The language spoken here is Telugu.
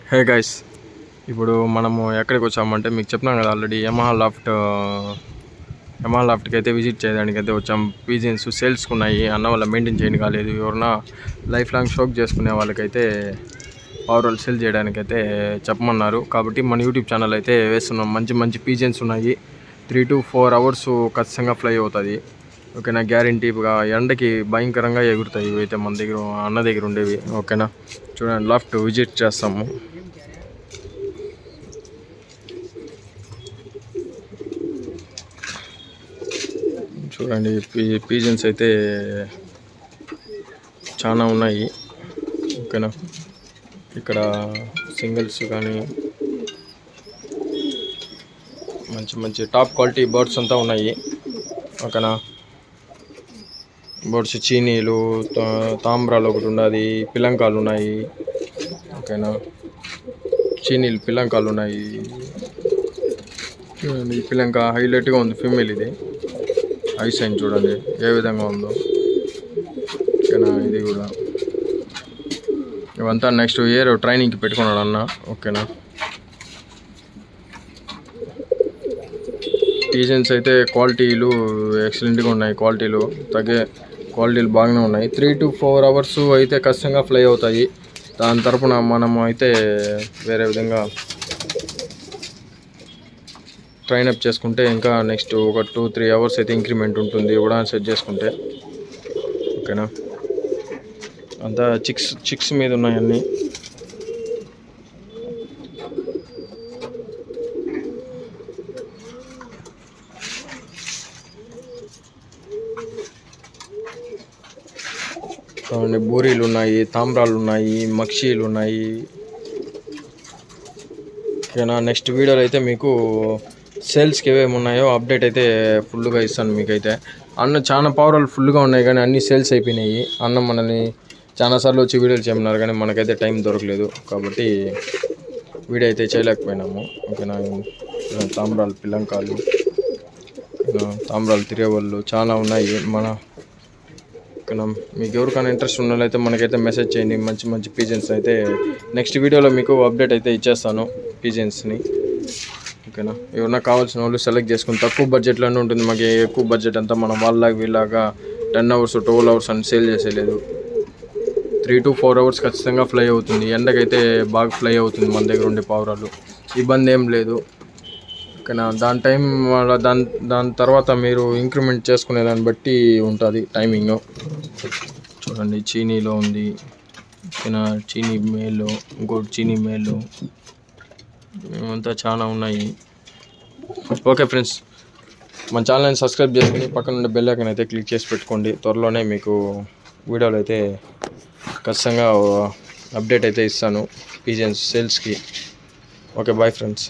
హే గైస్, ఇప్పుడు మనము ఎక్కడికి వచ్చామంటే మీకు చెప్తున్నాం కదా ఆల్రెడీ యమహా లాఫ్ట్కి అయితే విజిట్ చేయడానికి అయితే వచ్చాం. పీజియన్స్ సేల్స్కి ఉన్నాయి. అన్న వల్ల మెయింటైన్ చేయడం కాలేదు. ఎవరన్నా లైఫ్ లాంగ్ షోక్ చేసుకునే వాళ్ళకైతే పవర్ సేల్ చేయడానికి అయితే చెప్పమన్నారు. కాబట్టి మన యూట్యూబ్ ఛానల్ అయితే వేస్తున్నాం. మంచి మంచి పీజియన్స్ ఉన్నాయి. 3 to 4 hours ఖచ్చితంగా ఫ్లై అవుతుంది. ఓకేనా, గ్యారంటీగా ఎండకి భయంకరంగా ఎగురుతాయి ఇవైతే మన దగ్గర అన్న దగ్గర ఉండేవి. ఓకేనా, చూడండి లాఫ్ట్ విజిట్ చేస్తాము. చూడండి పీజన్స్ అయితే చాలా ఉన్నాయి. ఓకేనా, ఇక్కడ సింగిల్స్ కానీ మంచి మంచి టాప్ క్వాలిటీ బర్డ్స్ అంతా ఉన్నాయి. ఓకేనా, బర్డ్స్ చీనీలు, తాంబ్రాలు ఒకటి ఉన్నది, పిలంకాలు ఉన్నాయి. ఓకేనా, చీనీలు పిలంకాలు ఉన్నాయి. చూడండి, ఈ పిలంక హైలైట్గా ఉంది. ఫీమేల్ ఇది. ఐ సైన్ చూడండి ఏ విధంగా ఉందో. ఓకేనా, ఇది కూడా ఇవంతా నెక్స్ట్ ఇయర్ ట్రైనింగ్కి పెట్టుకున్నాడు అన్న. ఓకేనా, పీజన్స్ అయితే క్వాలిటీలు ఎక్సలెంట్గా ఉన్నాయి. క్వాలిటీలు బాగానే ఉన్నాయి. 3 to 4 hours అయితే ఖచ్చితంగా ఫ్లై అవుతాయి. దాని తరపున మనము అయితే వేరే విధంగా ట్రైన్ అప్ చేసుకుంటే ఇంకా నెక్స్ట్ ఒక 2-3 hours అయితే ఇంక్రిమెంట్ ఉంటుంది కూడా సెట్ చేసుకుంటే. ఓకేనా, అంతా చిక్స్ మీద ఉన్నాయన్నీ. బూరీలు ఉన్నాయి, తాంబ్రాలు ఉన్నాయి, మక్షీలు ఉన్నాయి. ఓకేనా, నెక్స్ట్ వీడియోలో అయితే మీకు సేల్స్కి ఏమేమి ఉన్నాయో అప్డేట్ అయితే ఫుల్గా ఇస్తాను మీకైతే. అన్న చాలా పవర్లు ఫుల్గా ఉన్నాయి కానీ అన్నీ సేల్స్ అయిపోయినాయి. అన్న మనల్ని చాలాసార్లు వచ్చి వీడియోలు చేయమన్నారు కానీ మనకైతే టైం దొరకలేదు కాబట్టి వీడియో అయితే చేయలేకపోయినాము. ఓకేనా, తాంబ్రాలు పిల్లంకాలు, తాంబ్రాలు తిరేవాళ్ళు చాలా ఉన్నాయి మన. ఓకేనా, మీకు ఎవరికైనా ఇంట్రెస్ట్ ఉన్న వాళ్ళైతే మనకైతే మెసేజ్ చేయండి. మంచి మంచి పీజన్స్ అయితే నెక్స్ట్ వీడియోలో మీకు అప్డేట్ అయితే ఇచ్చేస్తాను పీజన్స్ని. ఓకేనా, ఎవరన్నా కావాల్సిన వాళ్ళు సెలెక్ట్ చేసుకుని తక్కువ బడ్జెట్లోనే ఉంటుంది. మాకు ఎక్కువ బడ్జెట్ అంతా మనం వాళ్ళలాగా వీళ్ళగా 10 hours 12 hours అని సేల్ చేసేయలేదు. 3 to 4 hours ఖచ్చితంగా ఫ్లై అవుతుంది. ఎండకైతే బాగా ఫ్లై అవుతుంది మన దగ్గర ఉండే పావురాలు. ఇబ్బంది ఏం లేదు. ఓకేనా, దాని తర్వాత మీరు ఇంక్రిమెంట్ చేసుకునే దాన్ని బట్టి ఉంటుంది టైమింగ్. చూడండి, చీనీలో ఉంది. ఓకేనా, చీనీ మేలు, ఇంకోటి చీనీ మేలు, ఇవంతా చాలా ఉన్నాయి. ఓకే ఫ్రెండ్స్, మన ఛానల్ని సబ్స్క్రైబ్ చేసుకుని పక్కన ఉండే బెల్ ఐకాన్ అయితే క్లిక్ చేసి పెట్టుకోండి. త్వరలోనే మీకు వీడియోలు అయితే ఖచ్చితంగా అప్డేట్ అయితే ఇస్తాను పీజన్స్ సేల్స్కి. Okay, bye friends.